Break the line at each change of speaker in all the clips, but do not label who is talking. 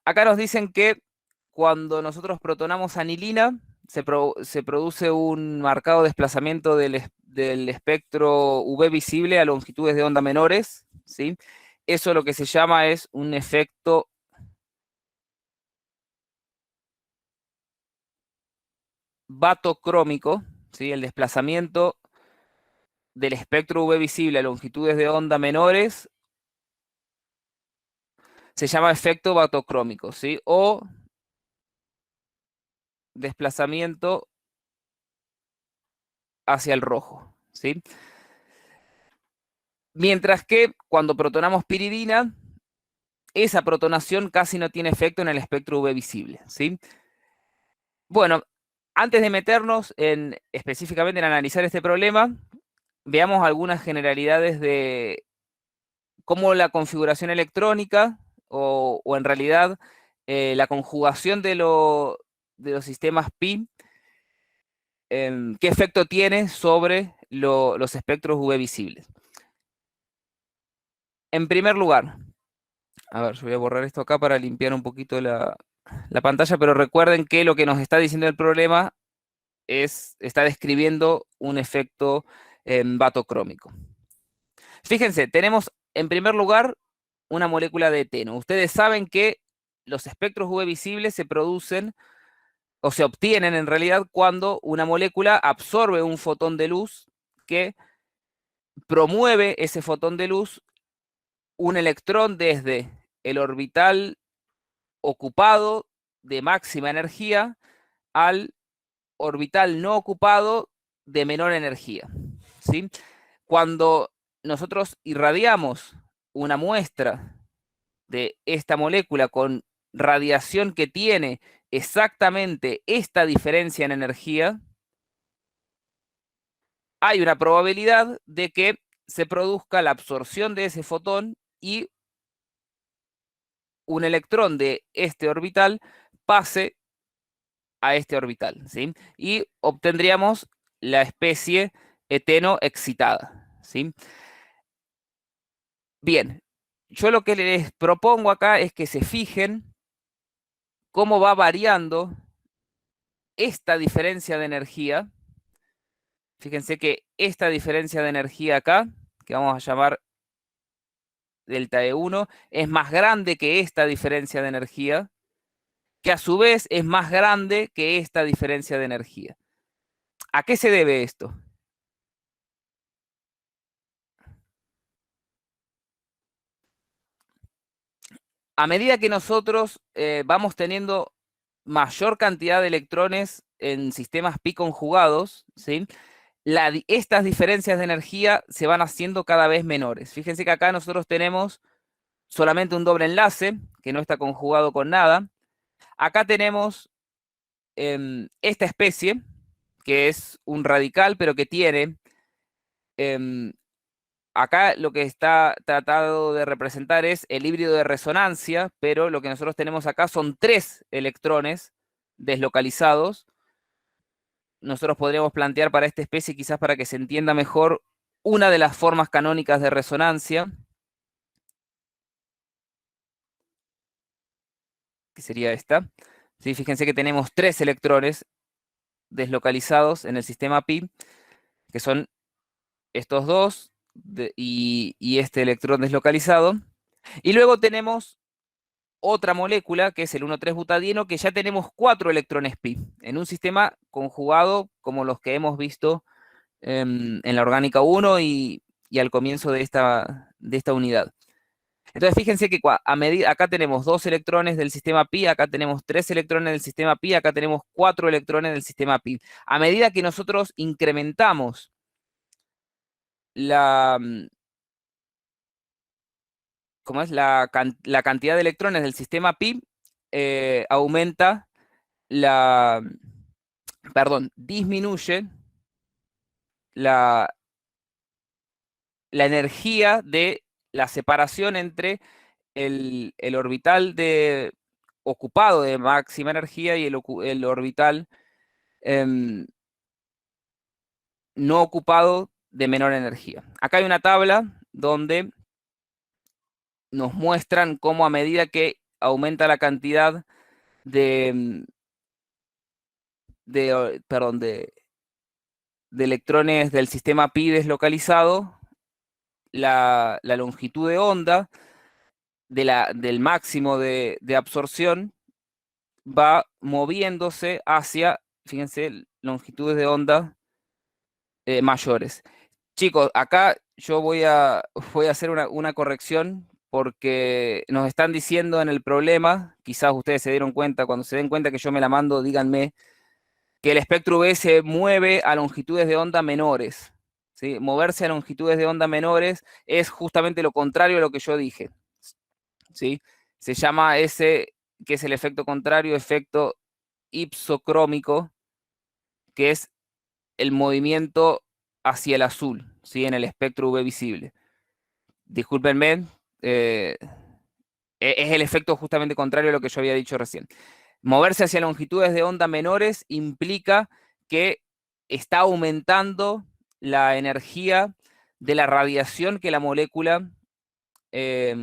Acá nos dicen que cuando nosotros protonamos anilina, se produce un marcado desplazamiento del espectro UV visible a longitudes de onda menores, ¿sí? Eso lo que se llama es un efecto batocrómico, ¿sí? El desplazamiento del espectro UV visible a longitudes de onda menores se llama efecto batocrómico, ¿sí? O desplazamiento hacia el rojo, ¿sí? Mientras que cuando protonamos piridina, esa protonación casi no tiene efecto en el espectro UV visible, ¿sí? Bueno, antes de meternos específicamente en analizar este problema, veamos algunas generalidades de cómo la configuración electrónica o en realidad la conjugación de los sistemas pi, qué efecto tiene sobre los espectros UV visibles. En primer lugar, a ver, yo voy a borrar esto acá para limpiar un poquito la pantalla, pero recuerden que lo que nos está diciendo el problema está describiendo un efecto batocrómico. Fíjense, tenemos en primer lugar una molécula de eteno. Ustedes saben que los espectros UV visibles se producen o se obtienen en realidad cuando una molécula absorbe un fotón de luz que promueve ese fotón de luz un electrón desde el orbital ocupado de máxima energía al orbital no ocupado de menor energía, ¿sí? Cuando nosotros irradiamos una muestra de esta molécula con radiación que tiene exactamente esta diferencia en energía, hay una probabilidad de que se produzca la absorción de ese fotón y un electrón de este orbital pase a este orbital, ¿sí? Y obtendríamos la especie eteno excitada, ¿sí? Bien, yo lo que les propongo acá es que se fijen cómo va variando esta diferencia de energía. Fíjense que esta diferencia de energía acá, que vamos a llamar delta E1, es más grande que esta diferencia de energía, que a su vez es más grande que esta diferencia de energía. ¿A qué se debe esto? A medida que nosotros vamos teniendo mayor cantidad de electrones en sistemas pi conjugados, ¿sí? Estas diferencias de energía se van haciendo cada vez menores. Fíjense que acá nosotros tenemos solamente un doble enlace, que no está conjugado con nada. Acá tenemos esta especie, que es un radical, pero que tiene, em, acá lo que está tratado de representar es el híbrido de resonancia, pero lo que nosotros tenemos acá son tres electrones deslocalizados. Nosotros podríamos plantear para esta especie, quizás para que se entienda mejor, una de las formas canónicas de resonancia, que sería esta. ¿Sí? Fíjense que tenemos tres electrones deslocalizados en el sistema pi, que son estos dos y este electrón deslocalizado. Y luego tenemos otra molécula, que es el 1,3-butadieno, que ya tenemos cuatro electrones pi, en un sistema conjugado como los que hemos visto en la orgánica 1 y al comienzo de esta unidad. Entonces fíjense que a medida, acá tenemos dos electrones del sistema pi, acá tenemos tres electrones del sistema pi, acá tenemos cuatro electrones del sistema pi. A medida que nosotros incrementamos la, ¿cómo es? La cantidad de electrones del sistema pi, aumenta la, perdón, disminuye la, la energía de la separación entre el orbital ocupado de máxima energía y el orbital em, no ocupado de menor energía. Acá hay una tabla donde nos muestran cómo a medida que aumenta la cantidad de, perdón, de electrones del sistema pi deslocalizado, la longitud de onda del máximo de absorción va moviéndose hacia, fíjense, longitudes de onda mayores. Chicos, acá yo voy a hacer una corrección porque nos están diciendo en el problema, quizás ustedes se dieron cuenta, cuando se den cuenta que yo me la mando, díganme, que el espectro UV se mueve a longitudes de onda menores. ¿Sí? Moverse a longitudes de onda menores es justamente lo contrario a lo que yo dije. ¿Sí? Se llama ese, que es el efecto contrario, efecto ipsocrómico, que es el movimiento hacia el azul, ¿sí? En el espectro UV visible. Discúlpenme, es el efecto justamente contrario a lo que yo había dicho recién. Moverse hacia longitudes de onda menores implica que está aumentando la energía de la radiación que la molécula eh,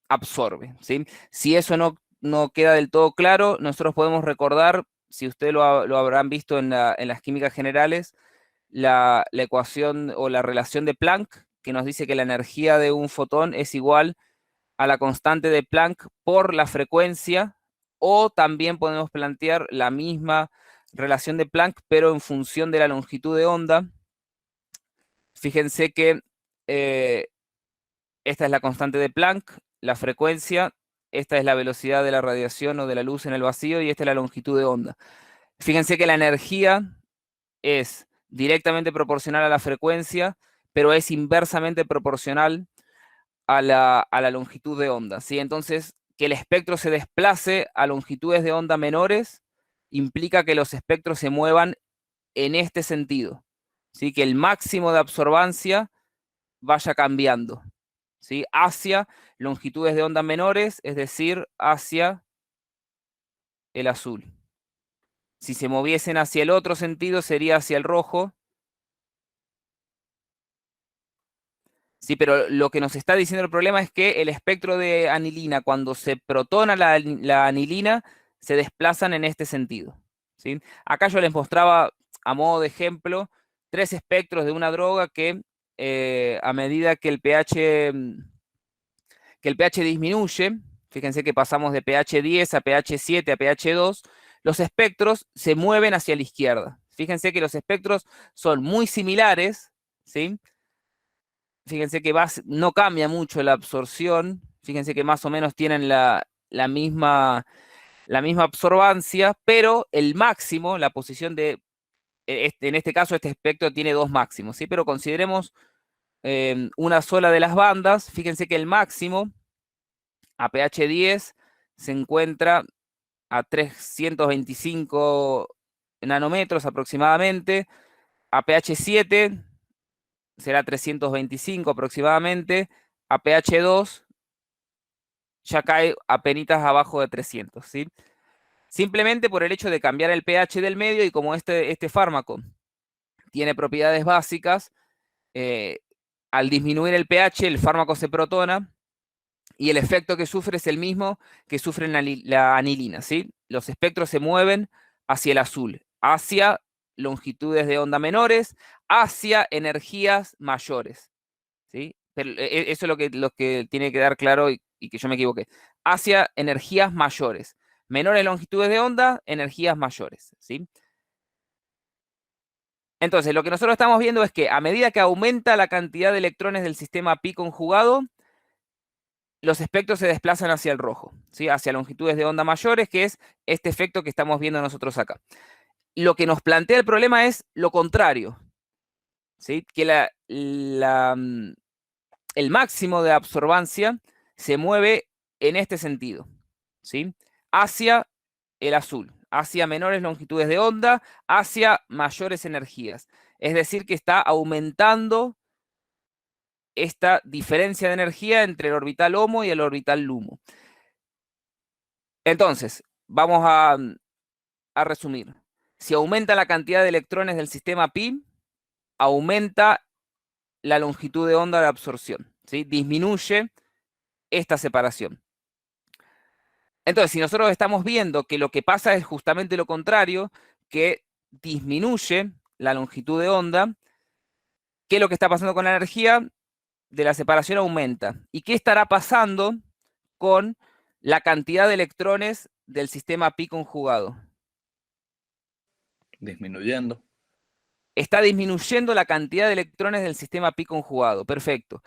absorbe, ¿sí? Si eso no queda del todo claro, nosotros podemos recordar, si ustedes lo habrán visto en las químicas generales, la ecuación o la relación de Planck, que nos dice que la energía de un fotón es igual a la constante de Planck por la frecuencia, o también podemos plantear la misma relación de Planck, pero en función de la longitud de onda. Fíjense que eh, esta es la constante de Planck, la frecuencia, esta es la velocidad de la radiación o de la luz en el vacío y esta es la longitud de onda. Fíjense que la energía es directamente proporcional a la frecuencia, pero es inversamente proporcional a la longitud de onda, ¿sí? Entonces, que el espectro se desplace a longitudes de onda menores implica que los espectros se muevan en este sentido, ¿sí? Que el máximo de absorbancia vaya cambiando, ¿sí? Hacia longitudes de onda menores, es decir, hacia el azul. Si se moviesen hacia el otro sentido, sería hacia el rojo. Sí, pero lo que nos está diciendo el problema es que el espectro de anilina, cuando se protona la anilina, se desplazan en este sentido, ¿sí? Acá yo les mostraba, a modo de ejemplo, tres espectros de una droga que a medida que el pH disminuye, fíjense que pasamos de pH 10 a pH 7 a pH 2, los espectros se mueven hacia la izquierda. Fíjense que los espectros son muy similares, ¿sí? Fíjense que no cambia mucho la absorción, fíjense que más o menos tienen la misma absorbancia, pero el máximo, la posición en este caso este espectro tiene dos máximos, ¿sí? Pero consideremos una sola de las bandas, fíjense que el máximo a pH 10 se encuentra a 325 nanómetros aproximadamente, a pH 7 será 325 aproximadamente, a pH 2 ya cae apenas abajo de 300, ¿sí? Simplemente por el hecho de cambiar el pH del medio y como este fármaco tiene propiedades básicas, eh, al disminuir el pH el fármaco se protona y el efecto que sufre es el mismo que sufre la anilina, ¿sí? Los espectros se mueven hacia el azul, hacia longitudes de onda menores, hacia energías mayores, ¿sí? Pero eso es lo que tiene que dar claro y que yo me equivoqué. Hacia energías mayores. Menores longitudes de onda, energías mayores, ¿sí? Entonces, lo que nosotros estamos viendo es que a medida que aumenta la cantidad de electrones del sistema pi conjugado, los espectros se desplazan hacia el rojo, ¿sí? Hacia longitudes de onda mayores, que es este efecto que estamos viendo nosotros acá. Lo que nos plantea el problema es lo contrario, ¿sí? Que el máximo de absorbancia se mueve en este sentido, ¿sí? Hacia el azul, hacia menores longitudes de onda, hacia mayores energías. Es decir, que está aumentando esta diferencia de energía entre el orbital HOMO y el orbital LUMO. Entonces, vamos a resumir. Si aumenta la cantidad de electrones del sistema pi, aumenta la longitud de onda de absorción, ¿sí? Disminuye esta separación. Entonces, si nosotros estamos viendo que lo que pasa es justamente lo contrario, que disminuye la longitud de onda, ¿qué es lo que está pasando con la energía? De la separación aumenta. ¿Y qué estará pasando con la cantidad de electrones del sistema pi conjugado?
Disminuyendo.
Está disminuyendo la cantidad de electrones del sistema pi conjugado. Perfecto.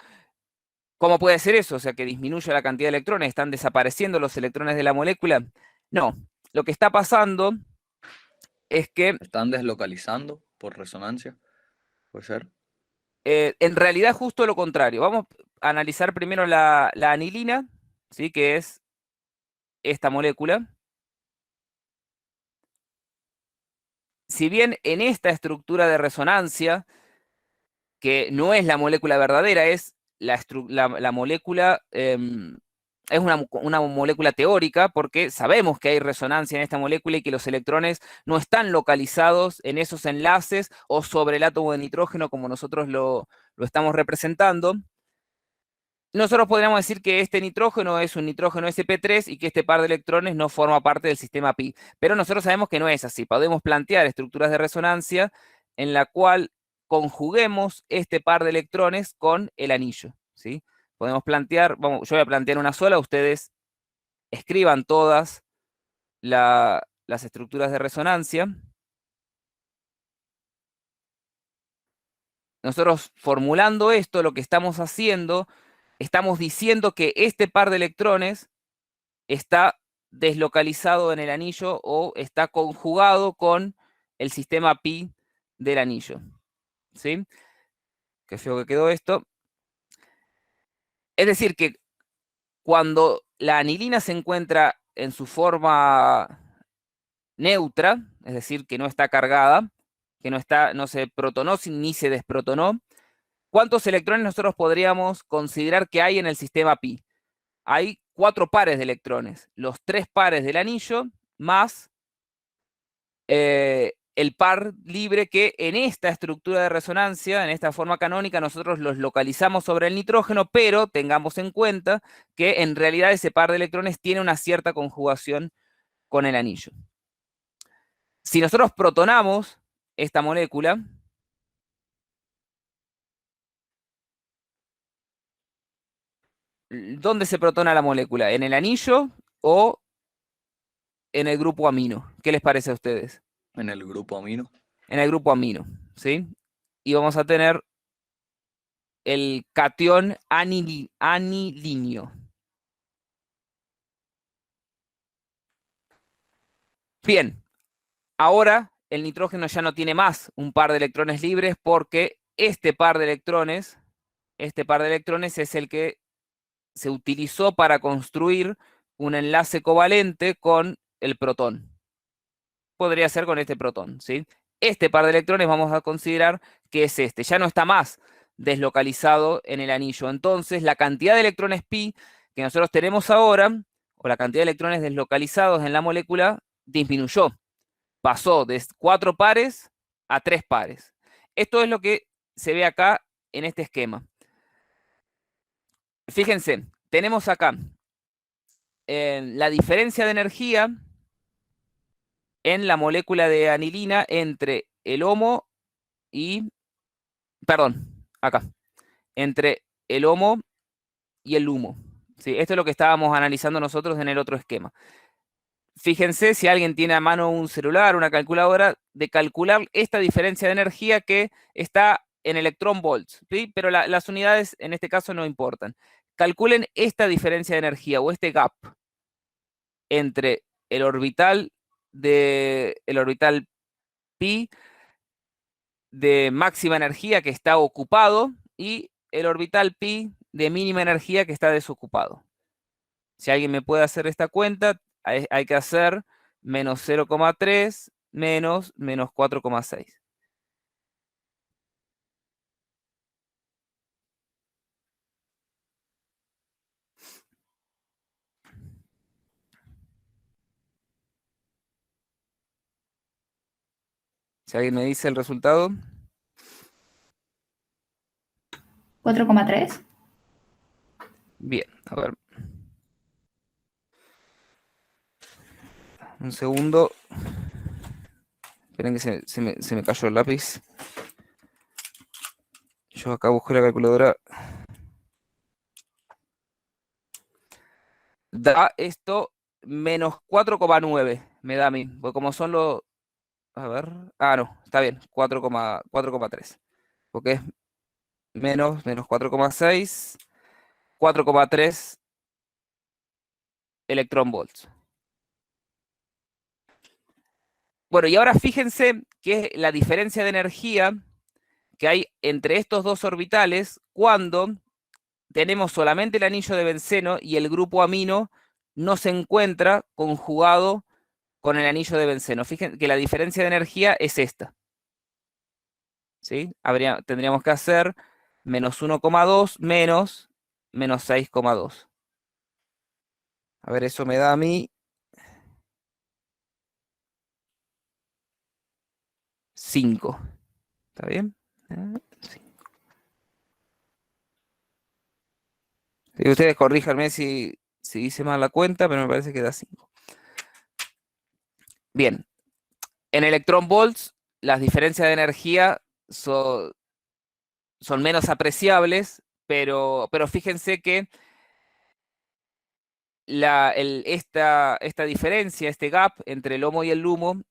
¿Cómo puede ser eso? O sea, que disminuya la cantidad de electrones, ¿están desapareciendo los electrones de la molécula? No, lo que está pasando es que
Están deslocalizando por resonancia, puede ser.
en realidad justo lo contrario. Vamos a analizar primero la anilina, ¿sí? Que es esta molécula. Si bien en esta estructura de resonancia, que no es la molécula verdadera, es la molécula, es una molécula teórica, porque sabemos que hay resonancia en esta molécula y que los electrones no están localizados en esos enlaces o sobre el átomo de nitrógeno como nosotros lo estamos representando. Nosotros podríamos decir que este nitrógeno es un nitrógeno sp3 y que este par de electrones no forma parte del sistema pi. Pero nosotros sabemos que no es así. Podemos plantear estructuras de resonancia en la cual conjuguemos este par de electrones con el anillo, ¿sí? Podemos plantear, vamos, yo voy a plantear una sola, ustedes escriban todas las estructuras de resonancia. Nosotros formulando esto, lo que estamos haciendo, estamos diciendo que este par de electrones está deslocalizado en el anillo o está conjugado con el sistema pi del anillo. ¿Sí? Qué feo que quedó esto. Es decir, que cuando la anilina se encuentra en su forma neutra, es decir, que no está cargada, que no se protonó ni se desprotonó, ¿cuántos electrones nosotros podríamos considerar que hay en el sistema pi? Hay 4 pares de electrones, los 3 pares del anillo más el par libre que en esta estructura de resonancia, en esta forma canónica, nosotros los localizamos sobre el nitrógeno, pero tengamos en cuenta que en realidad ese par de electrones tiene una cierta conjugación con el anillo. Si nosotros protonamos esta molécula, ¿dónde se protona la molécula? ¿En el anillo o en el grupo amino? ¿Qué les parece a ustedes?
En el grupo amino.
En el grupo amino, ¿sí? Y vamos a tener el catión anilinio. Bien, ahora el nitrógeno ya no tiene más un par de electrones libres porque este par de electrones es el que se utilizó para construir un enlace covalente con el protón. Podría ser con este protón, ¿sí? Este par de electrones vamos a considerar que es este, ya no está más deslocalizado en el anillo. Entonces, la cantidad de electrones pi que nosotros tenemos ahora, o la cantidad de electrones deslocalizados en la molécula, disminuyó. Pasó de 4 pares a 3 pares. Esto es lo que se ve acá en este esquema. Fíjense, tenemos acá la diferencia de energía en la molécula de anilina entre el HOMO y, perdón, acá, entre el HOMO y el LUMO. ¿Sí? Esto es lo que estábamos analizando nosotros en el otro esquema. Fíjense si alguien tiene a mano un celular, una calculadora, de calcular esta diferencia de energía que está en electrón volts, ¿sí? Pero las unidades en este caso no importan. Calculen esta diferencia de energía o este gap entre el orbital pi de máxima energía que está ocupado y el orbital pi de mínima energía que está desocupado. Si alguien me puede hacer esta cuenta, hay que hacer menos 0,3 menos 4,6. Si alguien me dice el resultado,
4,3.
bien, a ver. Un segundo. Esperen que se me cayó el lápiz. Yo acá busco la calculadora. Da esto menos 4,9. Me da a mí. Porque como son los... A ver. Ah, no. Está bien. 4,3. Porque es menos 4,6. 4,3 electron volts. Bueno, y ahora fíjense que es la diferencia de energía que hay entre estos dos orbitales cuando tenemos solamente el anillo de benceno y el grupo amino no se encuentra conjugado con el anillo de benceno. Fíjense que la diferencia de energía es esta. ¿Sí? Tendríamos que hacer menos 1,2 menos 6,2. A ver, eso me da a mí 5. ¿Está bien? Sí. Y ustedes corríjanme si hice mal la cuenta, pero me parece que da 5. Bien, en electron volts las diferencias de energía son menos apreciables, pero fíjense que esta diferencia, este gap entre el HOMO y el LUMO,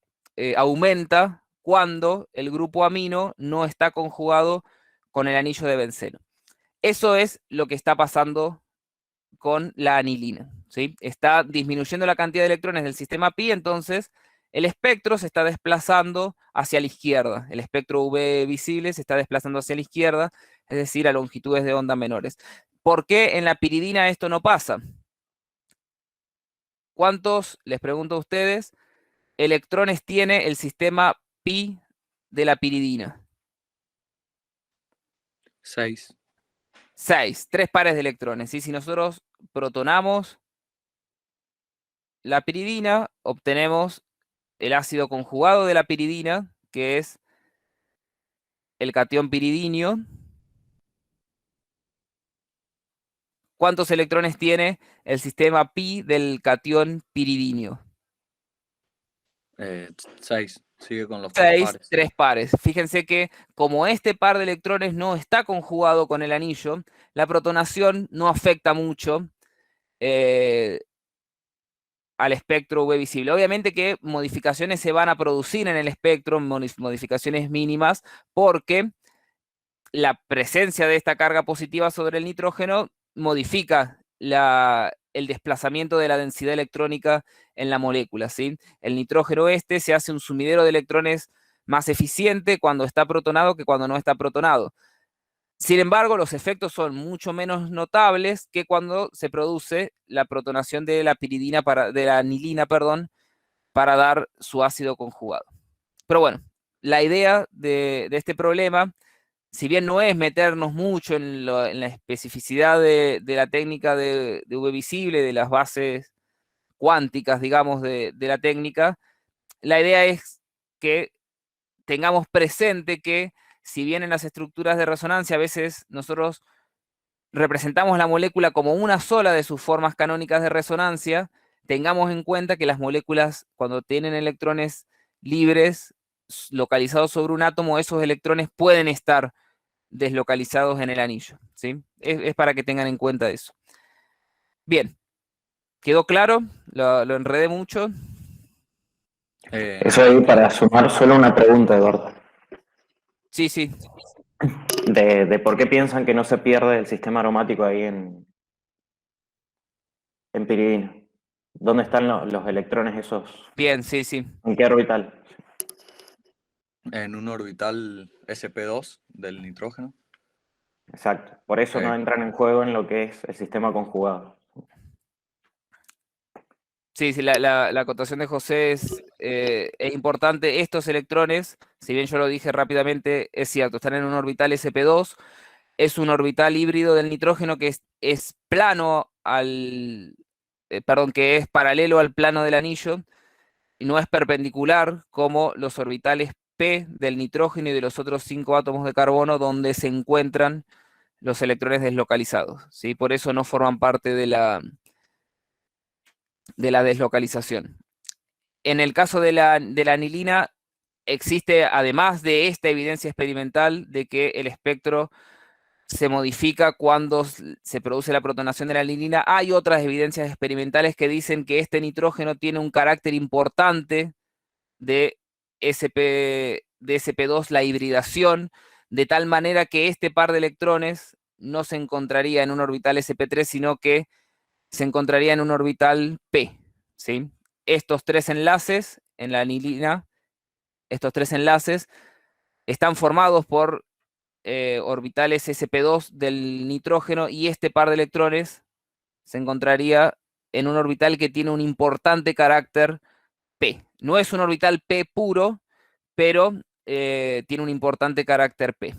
aumenta cuando el grupo amino no está conjugado con el anillo de benceno. Eso es lo que está pasando con la anilina, ¿sí? Está disminuyendo la cantidad de electrones del sistema pi, entonces el espectro se está desplazando hacia la izquierda. El espectro UV visible se está desplazando hacia la izquierda, es decir, a longitudes de onda menores. ¿Por qué en la piridina esto no pasa? ¿Cuántos, les pregunto a ustedes, electrones tiene el sistema pi de la piridina?
6.
6, 3 pares de electrones. ¿Sí? Si nosotros protonamos la piridina, obtenemos el ácido conjugado de la piridina, que es el catión piridinio. ¿Cuántos electrones tiene el sistema pi del catión piridinio?
6. Sigue con los 3
6,
pares.
3 pares. Fíjense que como este par de electrones no está conjugado con el anillo, la protonación no afecta mucho eh, al espectro UV visible. Obviamente que modificaciones se van a producir en el espectro, modificaciones mínimas, porque la presencia de esta carga positiva sobre el nitrógeno modifica el desplazamiento de la densidad electrónica en la molécula, ¿sí? El nitrógeno se hace un sumidero de electrones más eficiente cuando está protonado que cuando no está protonado. Sin embargo, los efectos son mucho menos notables que cuando se produce la protonación de la piridina de la anilina, perdón, para dar su ácido conjugado. Pero bueno, la idea de este problema, si bien no es meternos mucho en la especificidad de la técnica de UV visible, de las bases cuánticas, digamos, de la técnica, la idea es que tengamos presente que si bien en las estructuras de resonancia a veces nosotros representamos la molécula como una sola de sus formas canónicas de resonancia, tengamos en cuenta que las moléculas, cuando tienen electrones libres localizados sobre un átomo, esos electrones pueden estar deslocalizados en el anillo, ¿sí? Es para que tengan en cuenta eso. Bien, ¿quedó claro? Lo enredé mucho.
Eso ahí para sumar solo una pregunta, Eduardo,
Sí, sí.
de por qué piensan que no se pierde el sistema aromático ahí en piridina. ¿Dónde están los electrones esos?
Bien, sí, sí.
¿En qué orbital?
En un orbital sp2 del nitrógeno.
Exacto. Por eso no
Eh,
entran en juego en lo que es el sistema conjugado.
Sí, sí, la acotación de José es importante. Estos electrones, si bien yo lo dije rápidamente, es cierto, están en un orbital sp2, es un orbital híbrido del nitrógeno que es plano perdón, que es paralelo al plano del anillo y no es perpendicular como los orbitales p del nitrógeno y de los otros 5 átomos de carbono donde se encuentran los electrones deslocalizados, ¿sí? Por eso no forman parte de la deslocalización. en el caso de la anilina, existe, además de esta evidencia experimental, de que el espectro se modifica cuando se produce la protonación de la anilina. Hay otras evidencias experimentales que dicen que este nitrógeno tiene un carácter importante de SP2, la hibridación, de tal manera que este par de electrones no se encontraría en un orbital sp3, sino que se encontraría en un orbital p, ¿sí? Estos tres enlaces en la anilina, estos tres enlaces están formados por orbitales sp2 del nitrógeno, y este par de electrones se encontraría en un orbital que tiene un importante carácter p. No es un orbital p puro, pero tiene un importante carácter p.